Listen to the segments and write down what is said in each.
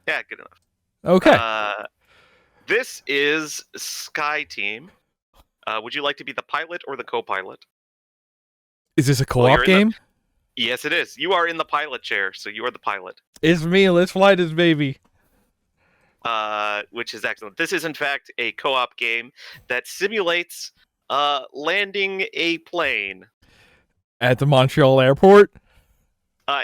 Yeah, good enough. Okay. This is Sky Team. Would you like to be the pilot or the co-pilot? Is this a Well, co-op you're in the. game? Yes, it is. You are in the pilot chair, so you are the pilot. It's me. Let's fly this baby. Which is excellent. This is in fact a co-op game that simulates landing a plane. At the Montreal airport?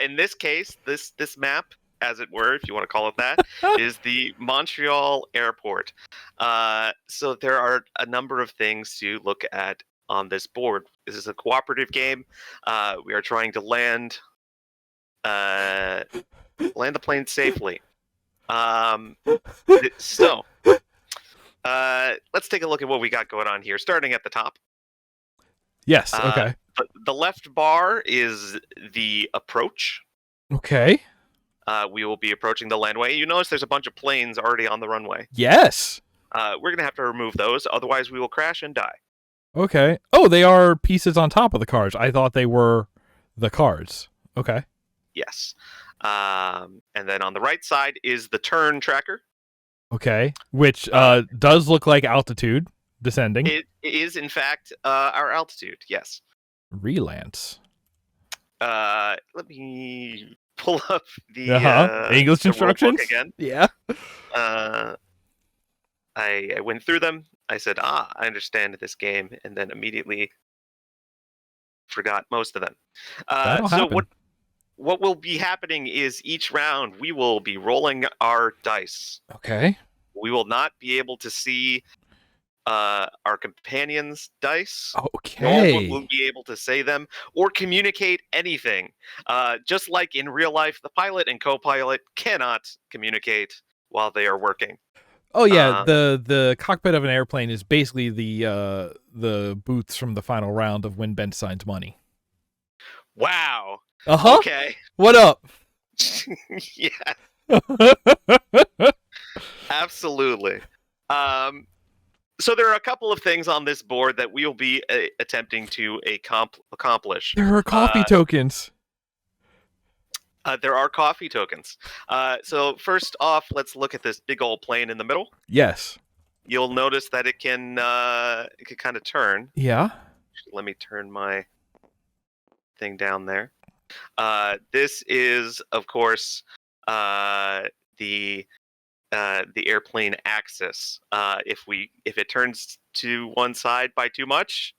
In this case, this map, as it were, if you want to call it that, is the Montreal airport. So there are a number of things to look at on this board. This is a cooperative game. We are trying to land the plane safely. So let's take a look at what we got going on here. Starting at the top. Yes. Okay. The left bar is the approach. Okay. We will be approaching the landway. You notice there's a bunch of planes already on the runway. Yes. We're going to have to remove those, otherwise we will crash and die. Okay. Oh, they are pieces on top of the cards. I thought they were the cards. Okay. Yes. And then on the right side is the turn tracker. Okay. Which does look like altitude descending. It is, in fact, our altitude, yes. Relance. Let me pull up the English the instructions again. Yeah. I went through them. I said, I understand this game, and then immediately forgot most of them. That'll so happen. what will be happening is each round we will be rolling our dice. Okay. We will not be able to see our companions' dice. Okay. Nor will we be able to say them or communicate anything. Just like in real life, the pilot and co-pilot cannot communicate while they are working. Oh yeah, the cockpit of an airplane is basically the booths from the final round of When Ben Signs Money. Wow. Okay. What up? Yeah. Absolutely. So there are a couple of things on this board that we will be attempting to accomplish. There are coffee tokens. There are coffee tokens. So first off, let's look at this big old plane in the middle. Yes. You'll notice that it can kind of turn. Yeah. Let me turn my thing down there. This is, of course, the airplane axis. If it turns to one side by too much,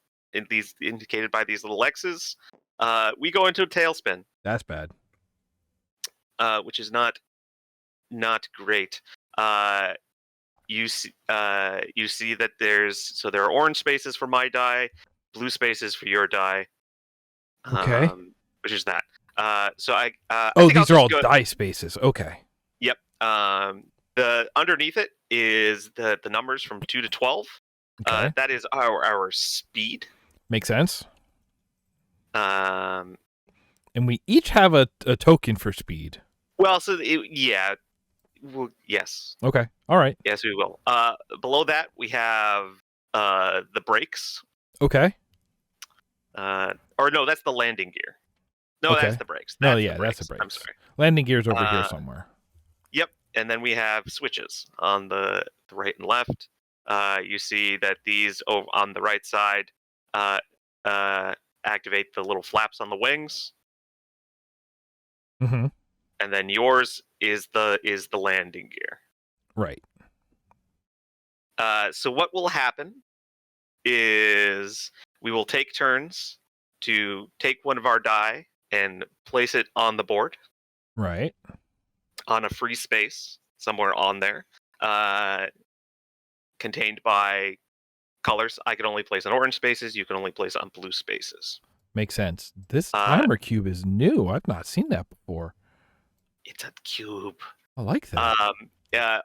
these indicated by these little X's, we go into a tailspin. That's bad. Which is not great. You see that there are orange spaces for my die, blue spaces for your die. Okay. Which is that. So I these are all die spaces. Okay. Yep. The underneath it is the numbers from 2 to 12. Okay. That is our speed. Makes sense. And we each have a token for speed. Well, so yeah. Well, yes. Okay. All right. Yes, we will. Below that, we have the brakes. Okay. Or no, that's the landing gear. No, okay. That's the brakes. That's the brakes. I'm sorry. Landing gear's over here somewhere. Yep. And then we have switches on the right and left. You see that these on the right side activate the little flaps on the wings. Mm-hmm. And then yours is the landing gear. Right. So what will happen is we will take turns to take one of our die and place it on the board. Right. On a free space somewhere on there, contained by colors. I can only place on orange spaces. You can only place on blue spaces. Makes sense. This timer cube is new. I've not seen that before. It's a cube. I like that.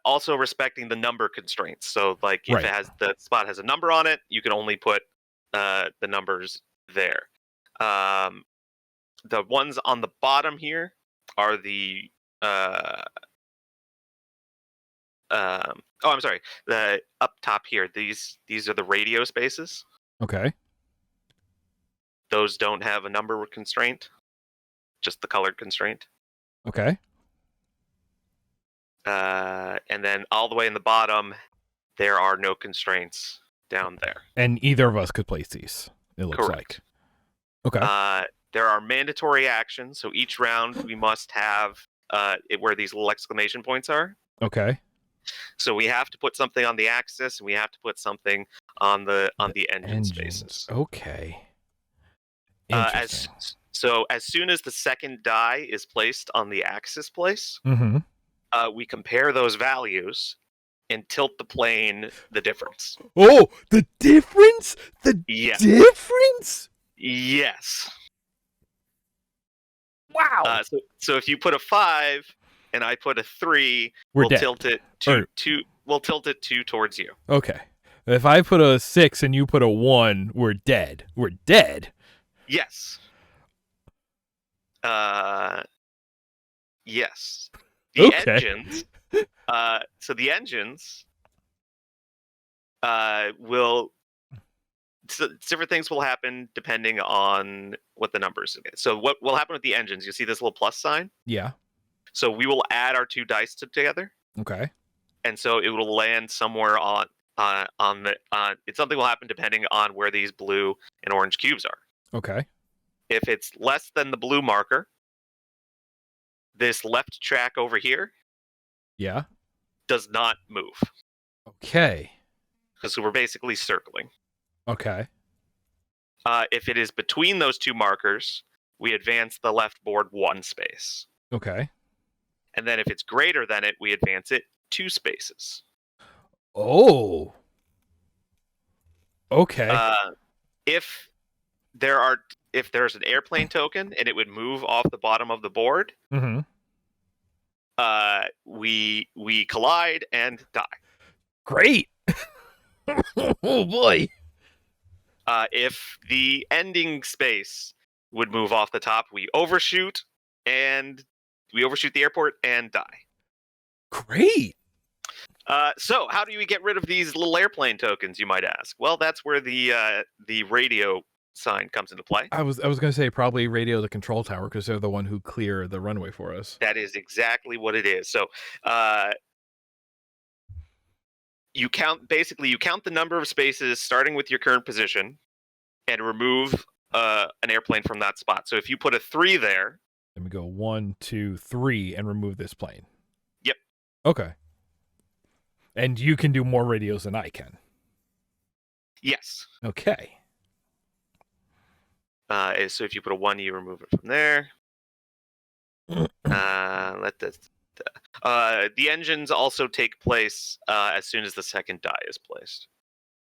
Also respecting the number constraints. So, like, if it has the spot has a number on it, you can only put the numbers there. The ones on the bottom here are the I'm sorry. The up top here, these are the radio spaces. Okay. Those don't have a number constraint, just the color constraint. Okay. And then all the way in the bottom, there are no constraints down there. And either of us could place these, it looks Correct. like. Okay. There are mandatory actions, so each round we must have where these little exclamation points are. Okay. So we have to put something on the axis, and we have to put something on the engine Engines. spaces. Okay. Interesting. As soon as the second die is placed on the axis place, Mm-hmm. We compare those values and tilt the plane the difference. Oh, the difference? The difference? Yes. Wow. So if you put a 5 and I put a 3, we'll dead. Tilt it we'll tilt it 2 towards you. Okay. If I put a 6 and you put a 1, we're dead. We're dead. Yes. Yes. The engines. So the engines will. So different things will happen depending on what the numbers are. So what will happen with the engines? You see this little plus sign? Yeah. So we will add our 2 dice together. Okay. And so it will land somewhere on the. Something will happen depending on where these blue and orange cubes are. Okay. If it's less than the blue marker, this left track over here. Yeah. Does not move. Okay. Because we're basically circling. Okay. If it is between those 2 markers, we advance the left board 1 space. Okay. And then if it's greater than it, we advance it 2 spaces. Oh. Okay. If there's an airplane token and it would move off the bottom of the board, mm-hmm. We collide and die. Great. Oh boy. If the ending space would move off the top, we overshoot the airport and die. Great. So how do we get rid of these little airplane tokens, you might ask? Well, that's where the radio sign comes into play. I was going to say probably radio the control tower because they're the one who clear the runway for us. That is exactly what it is. So you count the number of spaces starting with your current position and remove an airplane from that spot. So if you put a 3 there, let me go 1, 2, 3 and remove this plane. Yep. Okay. And you can do more radios than I can. Yes. Okay. So if you put a 1, you remove it from there. The engines also take place as soon as the second die is placed.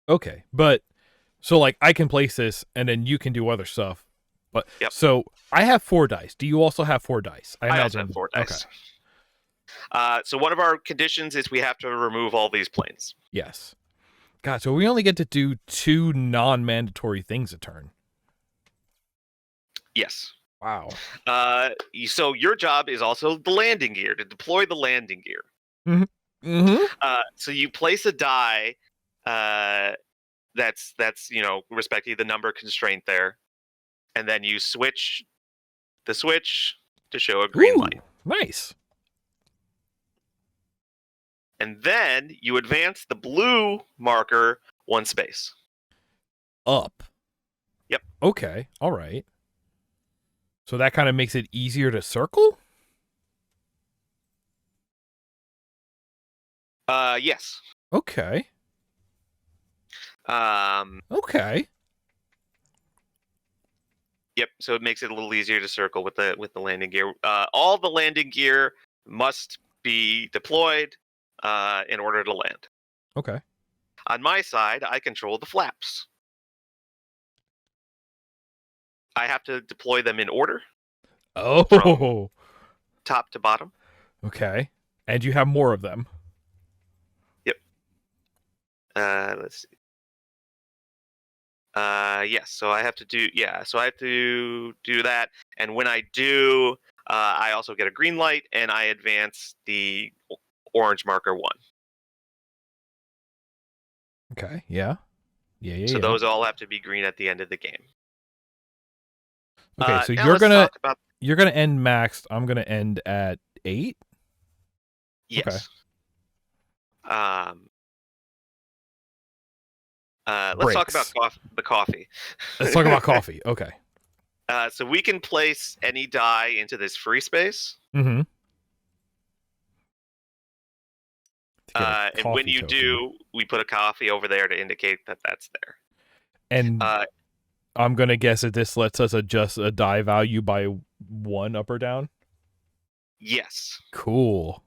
Okay, but so like I can place this, and then you can do other stuff. But yep. So I have 4 dice. Do you also have 4 dice? I also have 4 dice. Okay. So one of our conditions is we have to remove all these planes. Yes. God, so we only get to do 2 non-mandatory things a turn. Yes. Wow. So your job is also the landing gear, to deploy the landing gear. Mm-hmm. Mm-hmm. So you place a die that's respectively the number constraint there, and then you switch the switch to show a green light. Nice. And then you advance the blue marker 1 space. Up. Yep. Okay. All right. So that kind of makes it easier to circle? Yes. Okay. Okay. Yep. So it makes it a little easier to circle with the landing gear. All the landing gear must be deployed in order to land. Okay. On my side, I control the flaps. I have to deploy them in order. Oh. From top to bottom. Okay. And you have more of them. Yep. Let's see. Yes. So I have to do. Yeah. So I have to do that. And when I do, I also get a green light, and I advance the orange marker 1. Okay. Yeah. Yeah. So those all have to be green at the end of the game. Okay. So you're gonna end maxed. I'm gonna end at 8. Yes. Let's talk about Breaks. the coffee. Let's talk about coffee. Okay. So we can place any die into this free space. Mm-hmm. And when you token. do, we put a coffee over there to indicate that that's there. And I'm going to guess that this lets us adjust a die value by 1 up or down? Yes. Cool.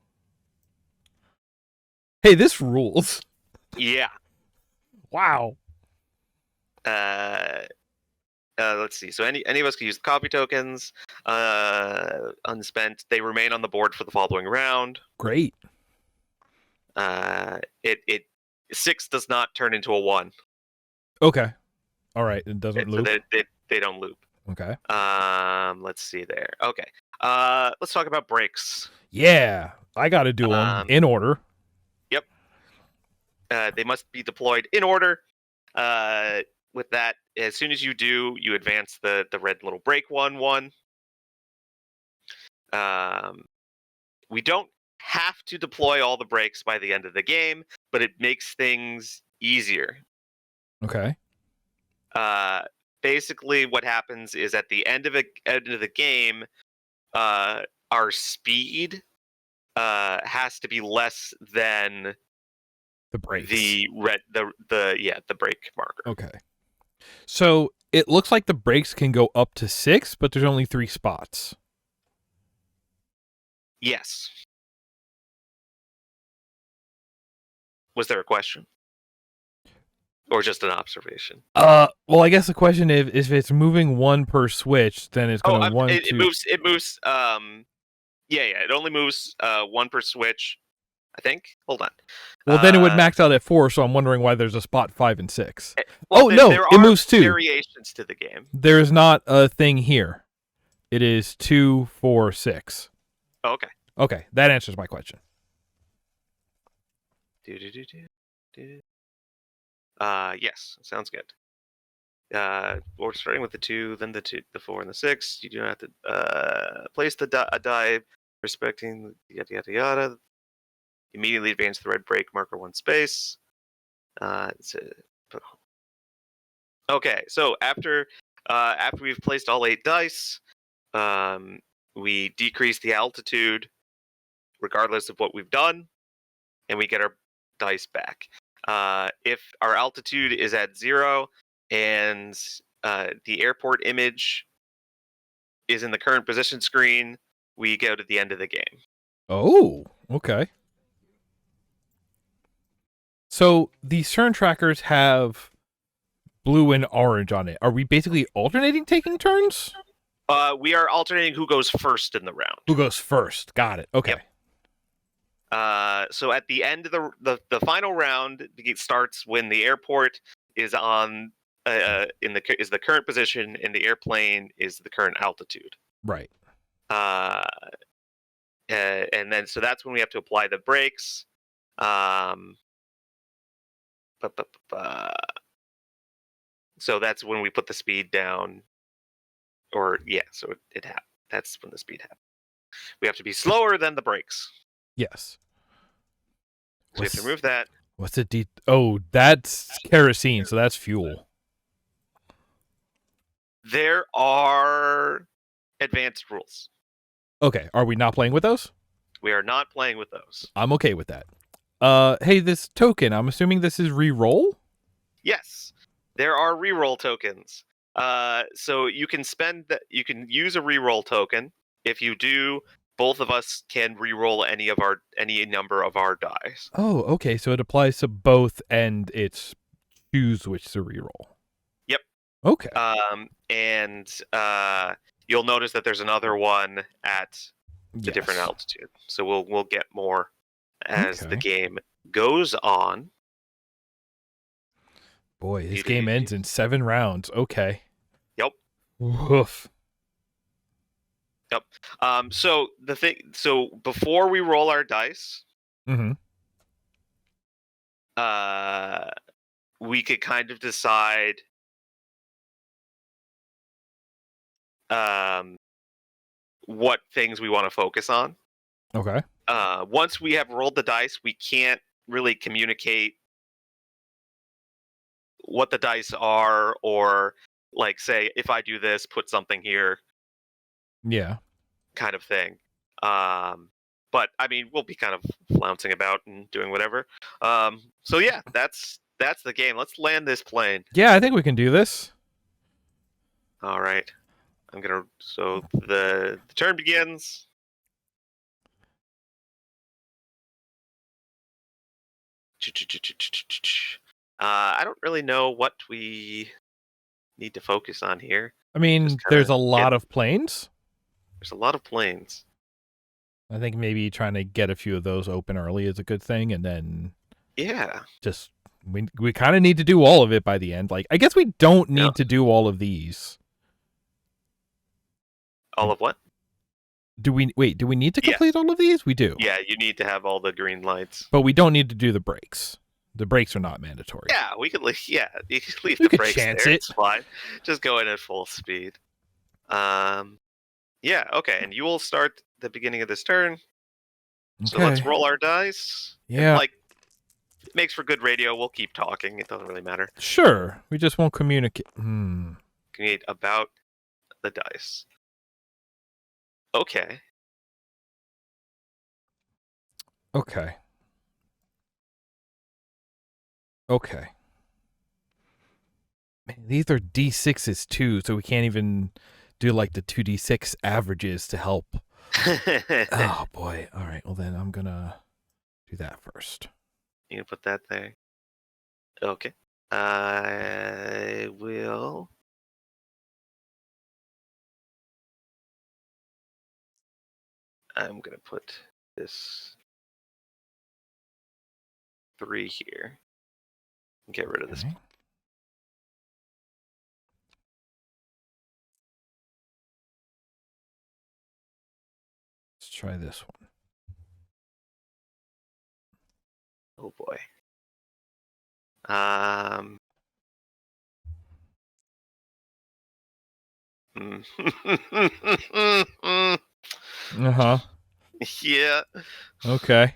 Hey, this rules. Yeah. Wow. Let's see. So any of us can use the coffee tokens. Unspent. They remain on the board for the following round. Great. It 6 does not turn into a 1. Okay. All right. It doesn't loop. So they don't loop. Okay. Let's see there. Okay. Let's talk about breaks. Yeah, I got to do them in order. Yep. They must be deployed in order. With that, as soon as you do, you advance the red little break 1/1. We don't have to deploy all the breaks by the end of the game, but it makes things easier. Okay. Basically, what happens is at the end of the game, our speed has to be less than the breaks. The break marker. Okay. So it looks like the breaks can go up to 6, but there's only 3 spots. Yes. Was there a question? Or just an observation? Well, I guess the question is if it's moving 1 per switch, then it's going to it moves. It only moves 1 per switch, I think. Hold on. Well, then it would max out at 4, so I'm wondering why there's a spot 5 and 6. Well, it moves 2. Variations to the game. There's not a thing here. It is 2, 4, 6. Oh, okay. Okay, that answers my question. Yes, sounds good. We're starting with the 2, then the 4, and the 6. You do not have to place a die respecting yada yada yada. Immediately advance the red break marker 1 space. Okay, so after we've placed all 8 dice, we decrease the altitude regardless of what we've done, and we get our dice back. If our altitude is at 0 and the airport image is in the current position screen, we go to the end of the game. Oh, okay. So these turn trackers have blue and orange on it. Are we basically alternating taking turns? We are alternating who goes first in the round. Who goes first? Got it. Okay. Yep. So at the end of the final round, it starts when the airport is on is the current position and the airplane is the current altitude. Right. And then so that's when we have to apply the brakes. So that's when we put the speed down. So it happens. That's when the speed happens. We have to be slower than the brakes. Yes. So we have to remove that. What's the Oh, that's kerosene, so that's fuel. There are advanced rules. Okay, are we not playing with those? We are not playing with those. I'm okay with that. Hey, this token, I'm assuming this is re-roll? Yes. There are reroll tokens. So you can use a reroll token. If you do, both of us can reroll any number of our dice. Oh, okay. So it applies to both, and it's choose which to reroll. Yep. Okay. And you'll notice that there's another one at a different altitude. So we'll get more as the game goes on. Boy, this game ends in 7 rounds. Okay. Yep. Woof. Yep. So before we roll our dice, we could kind of decide what things we want to focus on. Okay. once we have rolled the dice, we can't really communicate what the dice are, or like say, if I do this, put something here, Yeah. kind of thing. But I mean, we'll be kind of flouncing about and doing whatever. So yeah, that's the game. Let's land this plane. Yeah, I think we can do this. All right. So the turn begins. I don't really know what we need to focus on here. I mean, Just there's kinda a lot of planes. There's a lot of planes. I think maybe trying to get a few of those open early is a good thing, and then Yeah. just we kind of need to do all of it by the end. Like, I guess we don't need Yeah. to do all of these. All of what? Do we need to Yes. complete all of these? We do. Yeah, you need to have all the green lights. But we don't need to do the breaks. The breaks are not mandatory. Yeah, we could leave. Yeah, you could leave We the could brakes chance there. it. It's fine. Just go in at full speed. Yeah. Okay, and you will start the beginning of this turn. So let's roll our dice. Yeah. And, like, it makes for good radio. We'll keep talking. It doesn't really matter. Sure. We just won't communicate. Communicate about the dice. Okay. Okay. Okay. Man, these are D6s too, so we can't even do like the 2D6 averages to help. Oh boy. All right. Well, then I'm gonna do that first. You can put that there. Okay. I will. I'm gonna put this 3 here. And get rid of this. Okay. Let's try this one. Oh boy. Uh-huh. Yeah. Okay.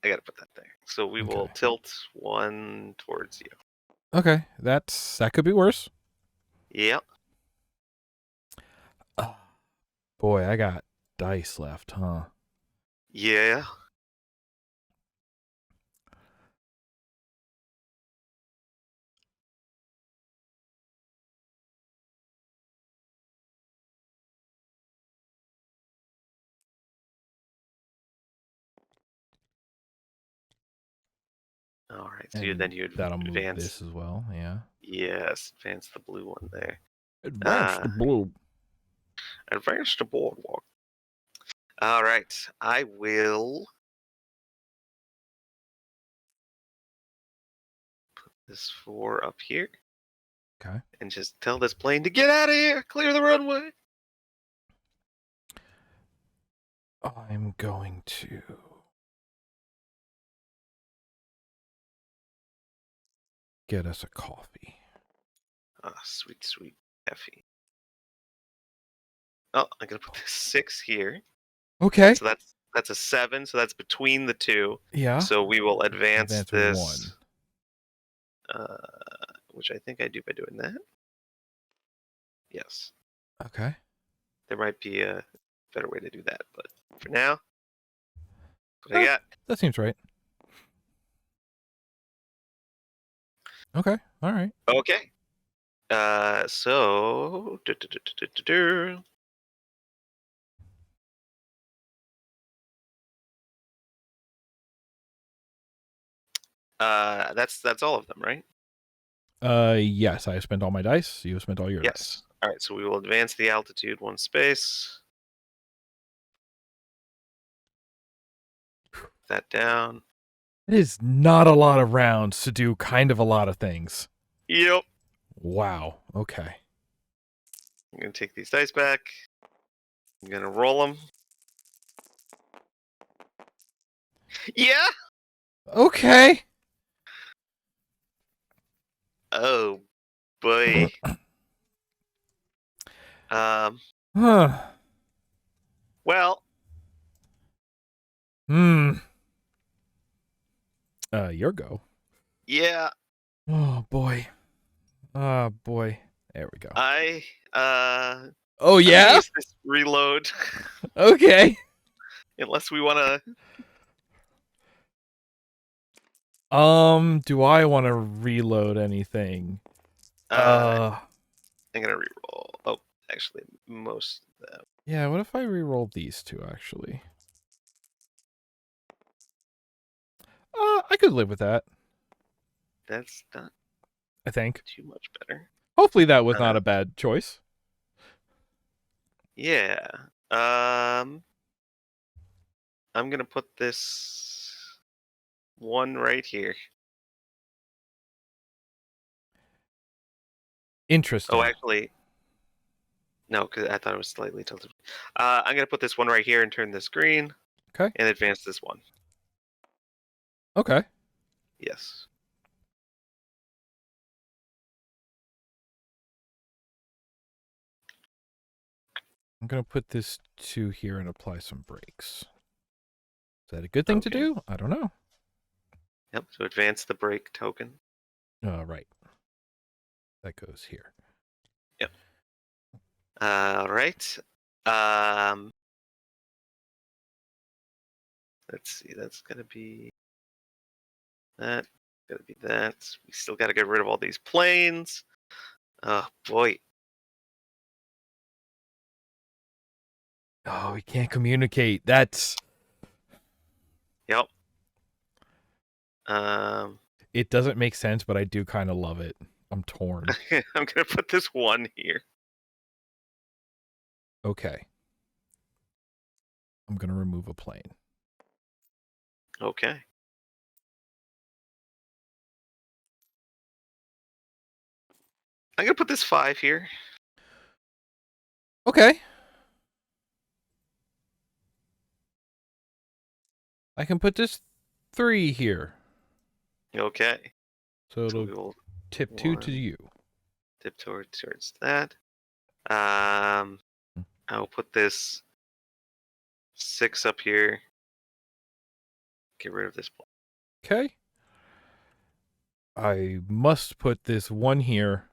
I gotta put that there. So we will tilt one towards you. Okay. That could be worse. Yep. Boy, I got dice left, huh? Yeah. All right. So then you that'll advance move this as well. Yeah. Yes, advance the blue one there. Advance the blue. Advance the boardwalk. All right. I will put this 4 up here. Okay. And just tell this plane to get out of here. Clear the runway. I'm going to get us a coffee. Ah, sweet, sweet Effie. Oh, I'm gonna put this 6 here. Okay. So that's a 7. So that's between the two. Yeah. So we will advance this 1. Which I think I do by doing that. Yes. Okay. There might be a better way to do that, but for now, what I got. That seems right. Okay. All right. Okay. So that's all of them, right? Yes, I spent all my dice. You spent all your Yes. dice. All right, so we will advance the altitude 1 space. Put that down. It is not a lot of rounds to do kind of a lot of things. Yep. Wow. Okay. I'm gonna take these dice back. I'm gonna roll them. Yeah. Okay. Oh boy. Huh. Well, Your go. yeah, Oh boy. Oh boy. There we go. I Oh I'm gonna yeah? use this reload Okay. unless we want Do I want to reload anything? to. I'm gonna reroll. Oh, actually, most of them. Yeah, what if I reroll these two actually? I could live with that, That's not I think. too much better. Hopefully that was not Uh, a bad choice. yeah. Um, I'm gonna put this one right here. Interesting. Oh, actually, no, because I thought it was slightly tilted. I'm gonna put this one right here and turn this green Okay. and advance this one. Okay. Yes. I'm going to put this 2 here and apply some brakes. Is that a good thing to Okay. do? I don't know. Yep. So advance the break token. Right. That goes here. Yep. All right. Um, let's see. That's gonna be that. Gotta be that. We still gotta get rid of all these planes. Oh boy. Oh, we can't communicate. That's... Yep. Um, It doesn't make sense, but I do kind of love it. I'm torn. I'm gonna put this one here. Okay. I'm going to remove a plane. Okay. I'm gonna put this 5 here. Okay. I can put this 3 here. Okay. So So it'll we will tip 2 to you. tip towards that. I'll put this 6 up here. Get rid of this. Okay. I must put this 1 here.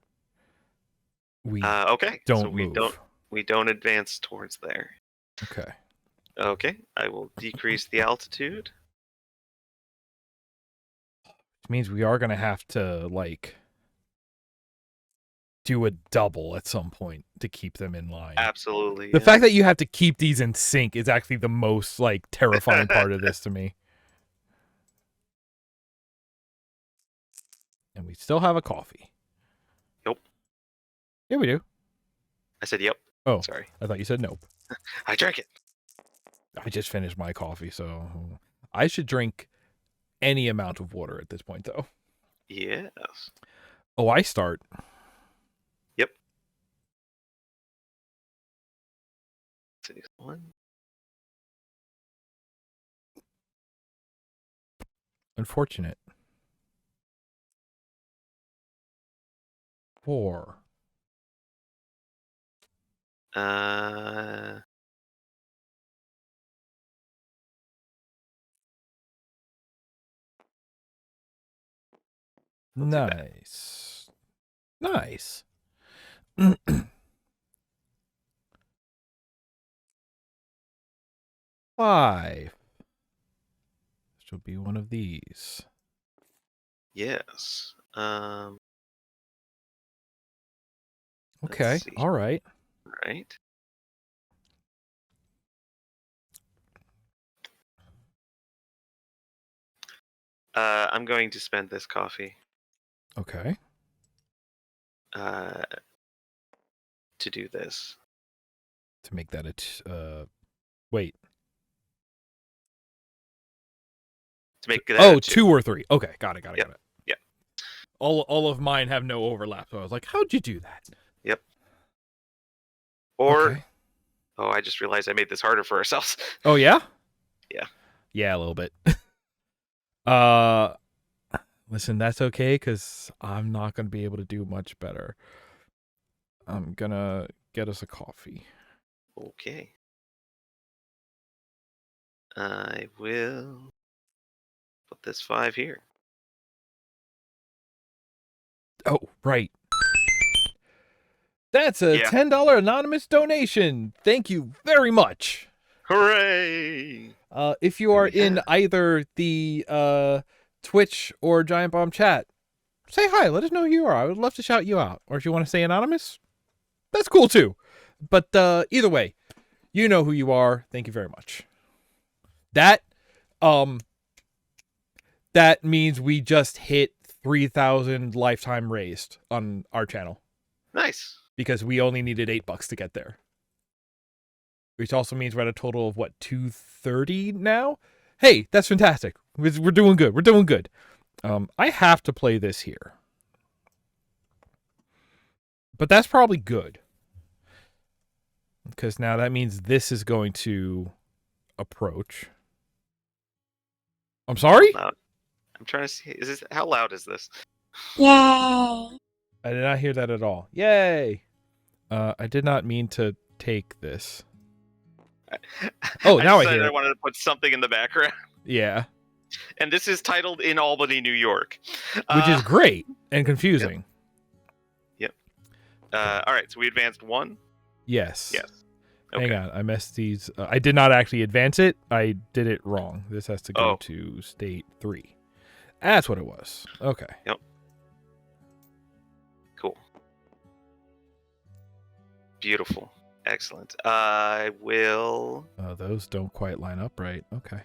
We Okay. don't So move. we don't advance towards there. Okay. Okay. I will decrease the altitude. Which means we are going to have to, like, do a double at some point to keep them in line. Absolutely. The fact that you have to keep these in sync is actually the most, like, terrifying part of this to me. And we still have a coffee. Yep. Yeah, we do. I said yep. Oh, Sorry. I thought you said nope. I drank it. I just finished my coffee, so I should drink any amount of water at this point, though. Yes. Oh, I start. Yep. One. Unfortunate. 4. Uh. Nice. Nice. 5. This will be one of these. Yes. Okay. See. All right. Right. I'm going to spend this coffee. Okay. To do this. To make that wait. To make that. Oh, 2 or 3. Okay, got it. Yep. Got it. Yep. All of mine have no overlap, so I was like, how'd you do that? Yep. Or okay. Oh, I just realized I made this harder for ourselves. Oh yeah? Yeah. Yeah, a little bit. Listen, that's okay, because I'm not gonna be able to do much better. I'm gonna get us a coffee. Okay. I will put this 5 here. Oh, right. That's a $10 anonymous donation. Thank you very much. Hooray! If you are in either the Twitch or Giant Bomb chat, say hi. Let us know who you are. I would love to shout you out. Or if you want to say anonymous, that's cool too. But either way, you know who you are. Thank you very much. That means we just hit 3,000 lifetime raised on our channel. Nice. Because we only needed $8 to get there. Which also means we're at a total of, what, 230 now? Hey, that's fantastic. We're doing good. We're doing good. I have to play this here. But that's probably good. Because now that means this is going to approach. I'm sorry? I'm trying to see. How loud is this? Yay! I did not hear that at all. Yay! I did not mean to take this. Oh, now I hear it. I wanted to put something in the background. Yeah. And this is titled In Albany, New York. Which is great and confusing. Yep. All right, so we advanced 1? Yes. Yes. Okay. Hang on, I messed these. I did not actually advance it. I did it wrong. This has to go to state 3. That's what it was. Okay. Yep. Cool. Beautiful. Excellent. I will... those don't quite line up right. Okay.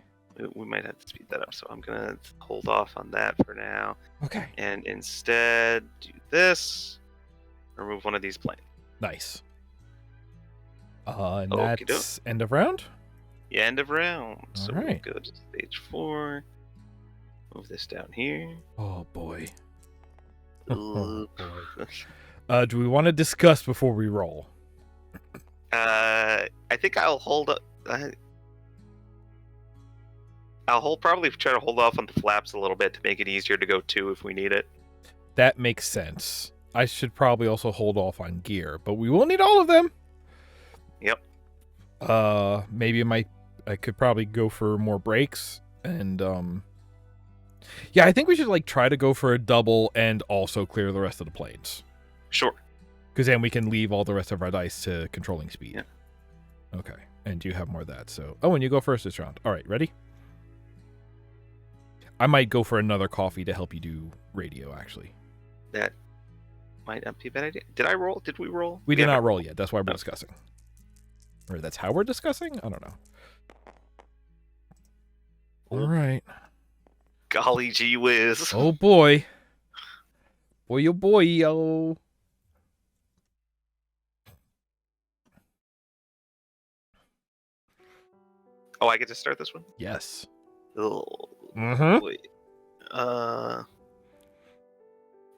We might have to speed that up, so I'm going to hold off on that for now. Okay. And instead do this. Remove one of these planes. Nice. And that's end of round? Yeah, end of round. So right. we'll go to stage 4. Move this down here. Oh, boy. Oh, boy. Do we want to discuss before we roll? I think I'll hold up. Probably try to hold off on the flaps a little bit to make it easier to go 2 if we need it. That makes sense. I should probably also hold off on gear, but we will need all of them. Yep. Maybe I could probably go for more breaks and yeah, I think we should try to go for a double and also clear the rest of the planes. Sure. Because then we can leave all the rest of our dice to controlling speed. Yeah. Okay. And you have more of that. So, and you go first this round. All right, ready? I might go for another coffee to help you do radio, actually. That might not be a bad idea. Did I roll? Did we roll? We did not roll yet. That's why we're discussing. Or that's how we're discussing? I don't know. All right. Golly gee whiz. Oh, boy. Boy, oh, boy, oh. Oh, I get to start this one? Yes. Oh, Mm-hmm. boy.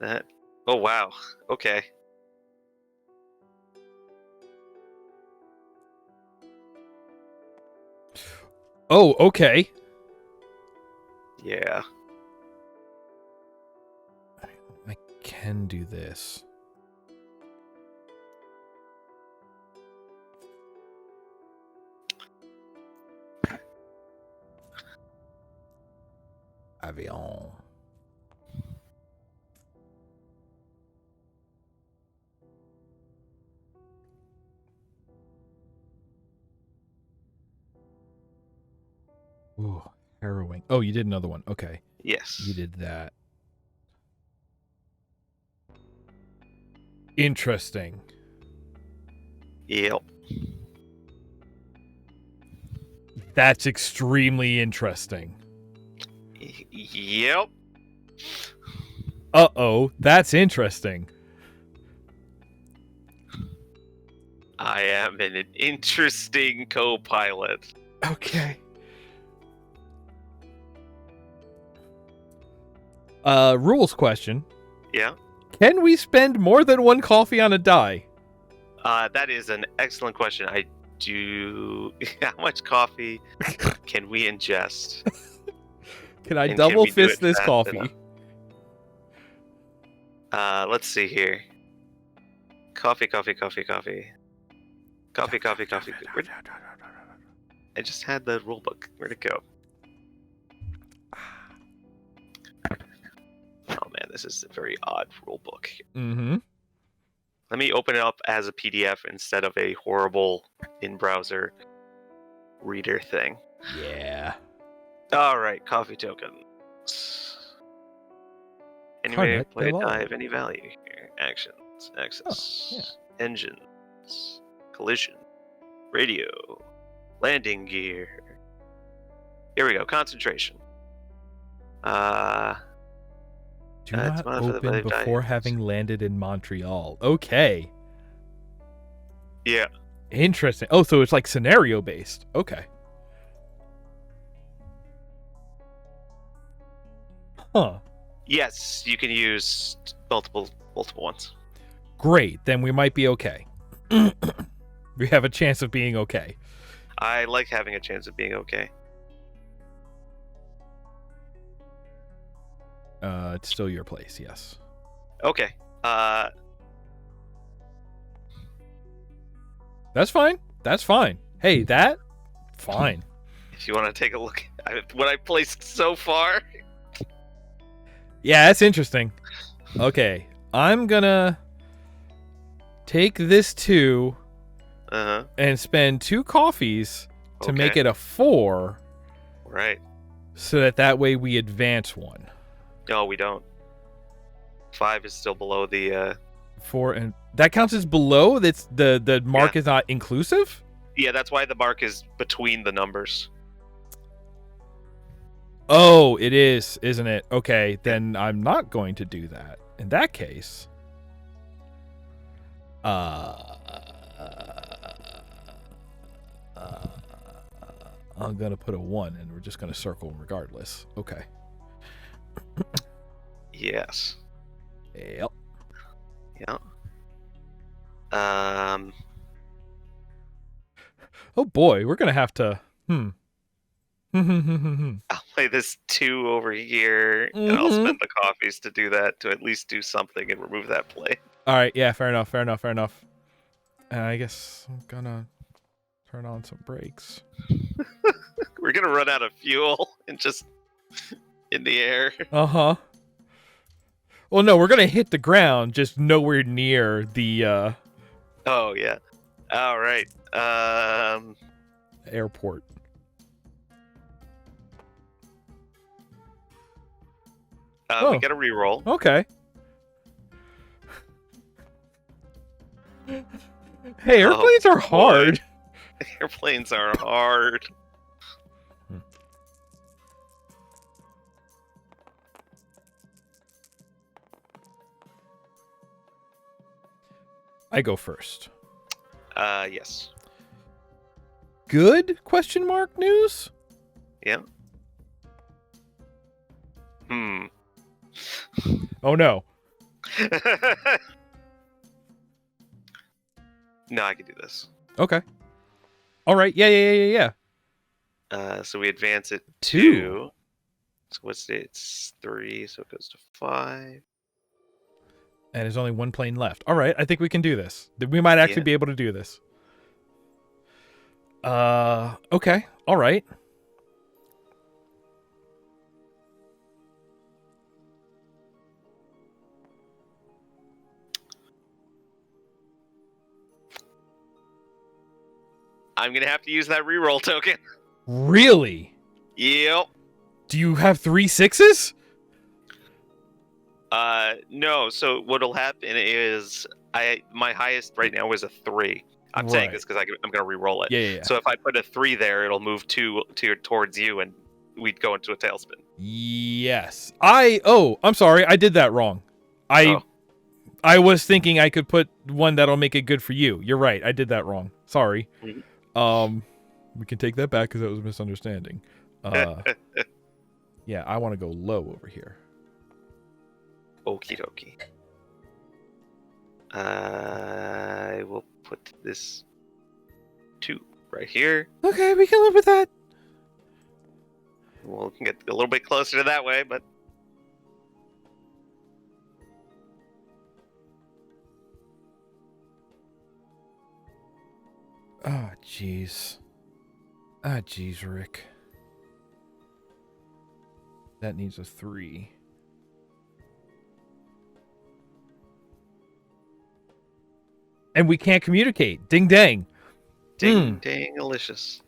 That. Oh, wow. Okay. Oh, okay. Yeah. I can do this. Avion. Ooh, harrowing. Oh, you did another one. Okay. Yes. You did that. Interesting. Yep. That's extremely interesting. Yep. Uh-oh, that's interesting. I am an interesting co-pilot. Okay. Rules question. Yeah. Can we spend more than one coffee on a die? That is an excellent question. How much coffee can we ingest? Can I double fist this coffee? Let's see here. Coffee. Coffee. I just had the rule book. Where'd it go? Oh man, this is a very odd rule book. Mm-hmm. Let me open it up as a PDF instead of a horrible in-browser reader thing. Yeah. All right, coffee tokens. Anybody Carnet play a Delol. die of any value here? Actions, access, engines, collision, radio, landing gear. Here we go. Concentration. Do it's not one for the open value of before dice. having landed in Montreal. Okay. Yeah. Interesting. Oh, so it's like scenario based. Okay. Huh. Yes, you can use multiple ones. Great. Then we might be okay. We have a chance of being okay. I like having a chance of being okay. It's still your place, yes. Okay. That's fine. That's fine. Hey, that? Fine. If you want to take a look at what I placed so far. Yeah, that's interesting. Okay. I'm gonna take this 2 and spend 2 coffees to make it a 4. Right. So that way we advance 1. No, we don't. 5 is still below the 4, and that counts as below. That's the mark is not inclusive. Yeah, that's why the mark is between the numbers. Oh, it is, isn't it? Okay, then I'm not going to do that. In that case, I'm gonna put a 1, and we're just gonna circle regardless. Okay. Yes. Yep. Yeah. Oh boy, we're gonna have to. I'll play this 2 over here, and I'll spend the coffees to do that, to at least do something and remove that play. All right. Yeah. Fair enough. And I guess I'm gonna turn on some brakes. We're gonna run out of fuel and just in the air. Uh-huh. Well, no, we're gonna hit the ground, just nowhere near the Oh yeah. All right. Airport. We get a reroll. Okay. Hey, airplanes are hard. Airplanes are hard. I go first. Yes. Good ? News? Yeah. Oh no. No, I can do this. Okay. All right. Yeah. So we advance it 2. 2. So what's it? It's 3, so it goes to 5. And there's only 1 plane left. All right, I think we can do this. We might actually be able to do this. Okay. All right. I'm going to have to use that reroll token. Really? Yep. Do you have 3 6s? No. So what'll happen is my highest right now is a 3. I'm saying this because I'm going to re-roll it. Yeah. So if I put a 3 there, it'll move 2 towards you, and we'd go into a tailspin. Yes. I'm sorry. I did that wrong. I was thinking I could put one that'll make it good for you. You're right. I did that wrong. Sorry. Mm-hmm. We can take that back because that was a misunderstanding. Yeah, I want to go low over here. Okie dokie. I will put this 2 right here. Okay, we can live with that. We'll get a little bit closer to that way, but... Ah, jeez. Ah, jeez, Rick. That needs a 3. And we can't communicate. Ding dang. Ding dang delicious.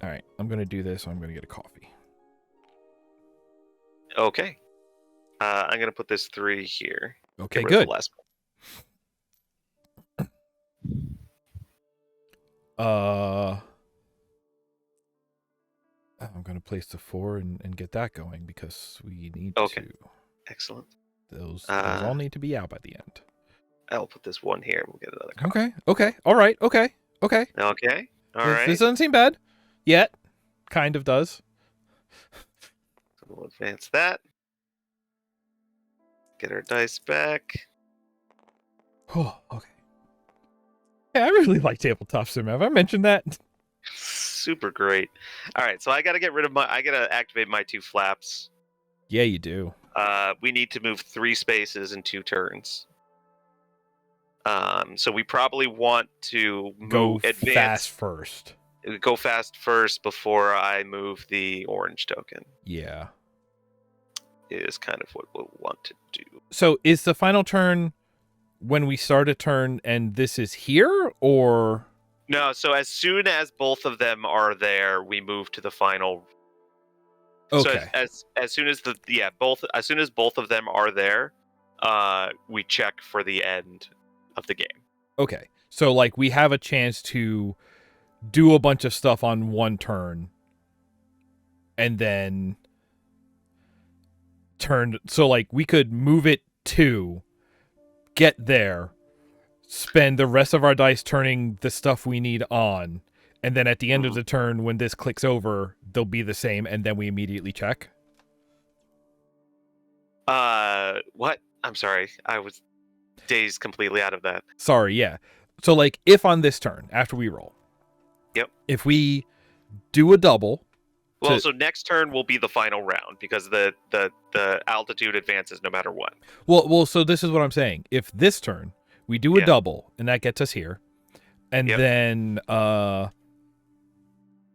All right, I'm going to do this. I'm going to get a coffee. Okay. I'm going to put this 3 here. Okay, Get rid of good. the last I'm going to place the 4 and get that going because we need Okay. to. Excellent. Those all need to be out by the end. I'll put this 1 here. We'll get another coffee. Okay. All right. Okay. Okay. All right. This doesn't seem bad yet. Kind of does. So we'll advance that. Get our dice back. Oh, okay. Hey, I really like Tabletop Sim. Have I mentioned that? Super great. All right, so I got to activate my 2 flaps. Yeah, you do. We need to move 3 spaces in 2 turns. So we probably want to Go advance fast first. Go fast first before I move the orange token. Yeah. Is kind of what we'll want to do. So is the final turn when we start a turn and this is here, or? No, so as soon as both of them are there, we move to the final. Okay. So as soon as as soon as both of them are there, we check for the end of the game. Okay. So like we have a chance to do a bunch of stuff on one turn and then turn. So like we could move it 2, get there, spend the rest of our dice turning the stuff we need on, and then at the end of the turn when this clicks over, they'll be the same, and then we immediately check. What? I'm sorry. I was dazed completely out of that. Sorry, yeah. So like if on this turn, after we roll. Yep. If we do a double. Well, so next turn will be the final round because the altitude advances no matter what. Well, so this is what I'm saying. If this turn we do a double and that gets us here, and then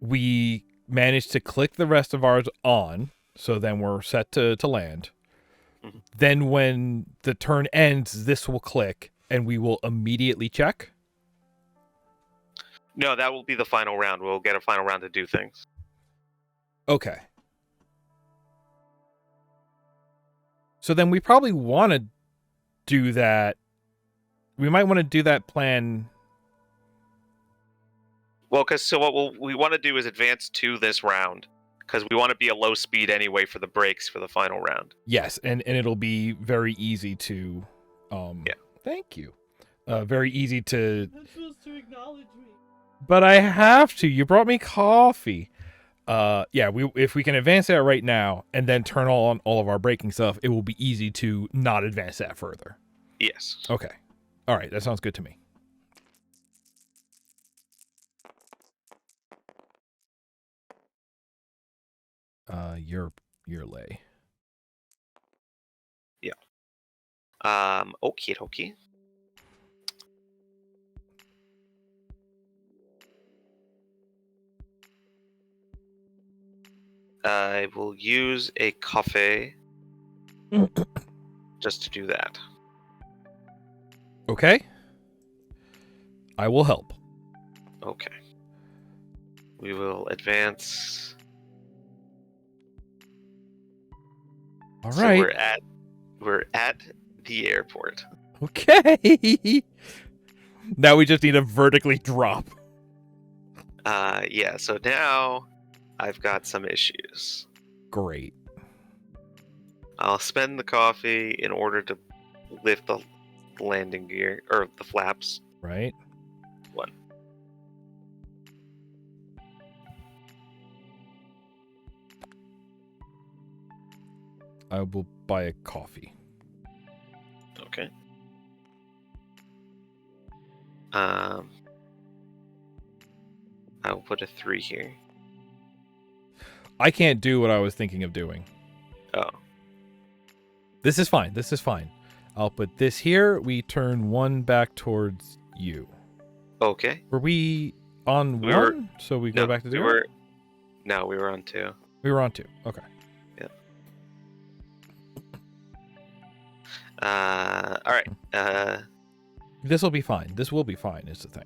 we manage to click the rest of ours on, so then we're set to land. Mm-hmm. Then when the turn ends, this will click and we will immediately check. No, that will be the final round. We'll get a final round to do things. Okay. So then we probably want to do that. We might want to do that plan. Well, because what we want to do is advance to this round because we want to be a low speed anyway for the breaks for the final round. Yes, and it'll be very easy to. Thank you. Very easy to. You're supposed to acknowledge me. But I have to. You brought me coffee. If we can advance that right now and then turn on all of our breaking stuff, it will be easy to not advance that further. Yes. Okay. All right. That sounds good to me. Your lay. Yeah. Okie dokie. I will use a coffee just to do that. Okay. I will help. Okay. We will advance. All so right. we're at the airport. Okay. Now we just need to vertically drop. Yeah, so now I've got some issues. Great. I'll spend the coffee in order to lift the landing gear, or the flaps. Right. 1. I will buy a coffee. Okay. I will put a 3 here. I can't do what I was thinking of doing. Oh. This is fine. This is fine. I'll put this here. We turn 1 back towards you. Okay. Were we on We one, were- so we go back to we 0? we were on 2. We were on 2. Okay. All right. This will be fine. This will be fine, is the thing.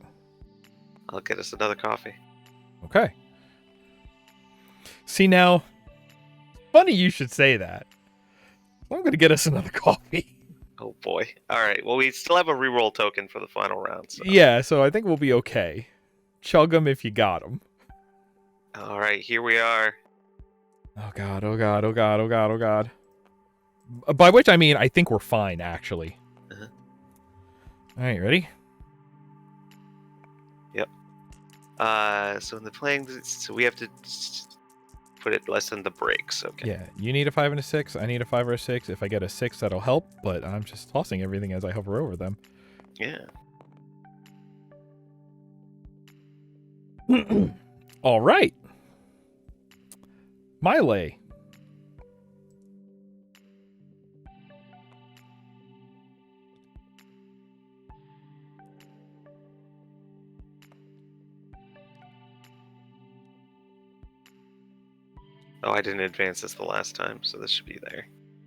I'll get us another coffee. Okay. See, now, funny you should say that. I'm going to get us another coffee. Oh boy. All right. Well, we still have a reroll token for the final round. So. Yeah, so I think we'll be okay. Chug them if you got them. All right. Here we are. Oh god, oh god, oh god, oh god, oh god. By which I mean, I think we're fine, actually. Uh-huh. Alright, ready? Yep. So in the playing, so we have to put it less than the breaks. Okay. Yeah, you need a 5 and a 6. I need a 5 or a 6. If I get a 6, that'll help, but I'm just tossing everything as I hover over them. Yeah. Alright. Mile. Oh, I didn't advance this the last time, so this should be there.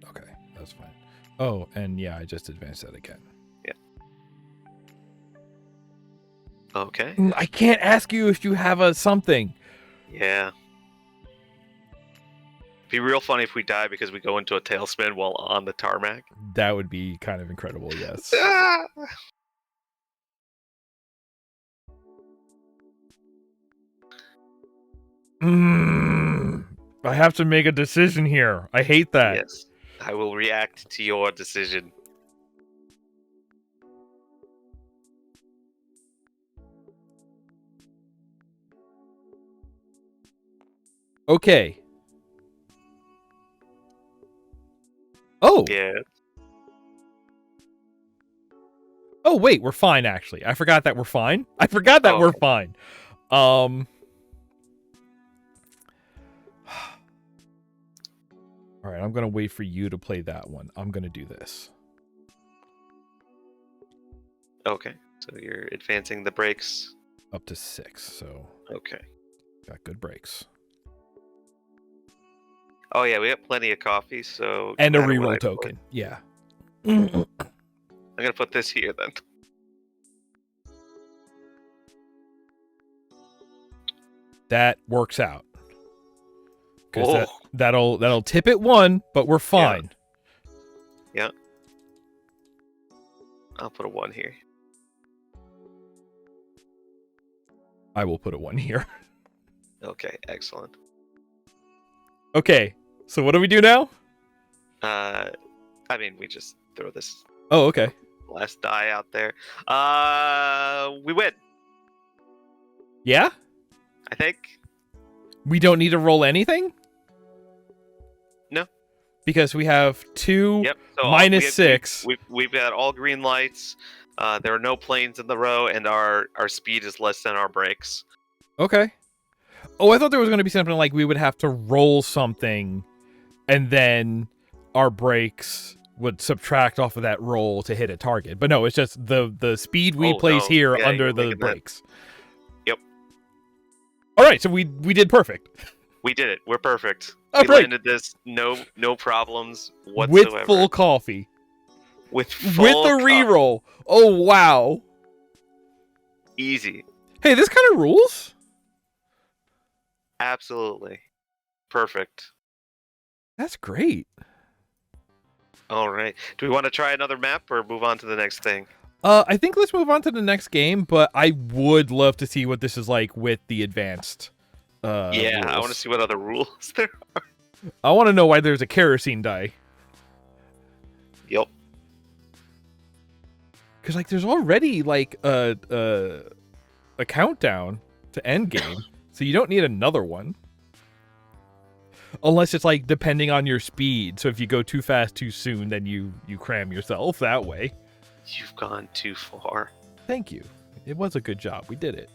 Okay, that's fine. Oh, and yeah, I just advanced that again. Yeah. Okay. I can't ask you if you have a something. Yeah. It'd be real funny if we die because we go into a tailspin while on the tarmac. That would be kind of incredible, yes. Ah! I have to make a decision here. I hate that. Yes. I will react to your decision. Okay. Oh. Yeah. Oh, wait, we're fine, actually. I forgot that we're fine. I forgot that we're fine. All right, I'm going to wait for you to play that one. I'm going to do this. Okay. So you're advancing the breaks. Up to 6, so Okay. got good breaks. Oh yeah, we got plenty of coffee, so And a no matter what reroll I token. put- Yeah. I'm gonna put this here then. That works out. Because Oh. that'll tip it 1, but we're fine. Yeah. I'll put a 1 here. I will put a 1 here. Okay, excellent. Okay, so what do we do now? I mean, we just throw this Oh, okay. last die out there. We win, Yeah? I think. We don't need to roll anything? No. Because we have 2 Yep. So minus we have- 6. We've got all green lights. There are no planes in the row, and our speed is less than our brakes. Okay. Oh, I thought there was going to be something like we would have to roll something, and then our brakes would subtract off of that roll to hit a target. But no, it's just the speed we Oh, place no. here Yeah, under you're the making that- brakes. Yep. All right, so we did perfect. We did it. We're perfect. Oh, We great. landed this. No problems whatsoever. With full coffee. With With full the reroll. Oh, wow. Easy. Hey, this kind of rules. Absolutely. Perfect. That's great. All right. Do we want to try another map or move on to the next thing? I think let's move on to the next game, but I would love to see what this is like with the advanced Yeah, I want to rules. see what other rules there are. I want to know why there's a kerosene die. Yep. Because, like, there's already, like, a countdown to end game, so you don't need another one. Unless it's, like, depending on your speed. So if you go too fast too soon, then you cram yourself that way. You've gone too far. Thank you. It was a good job. We did it.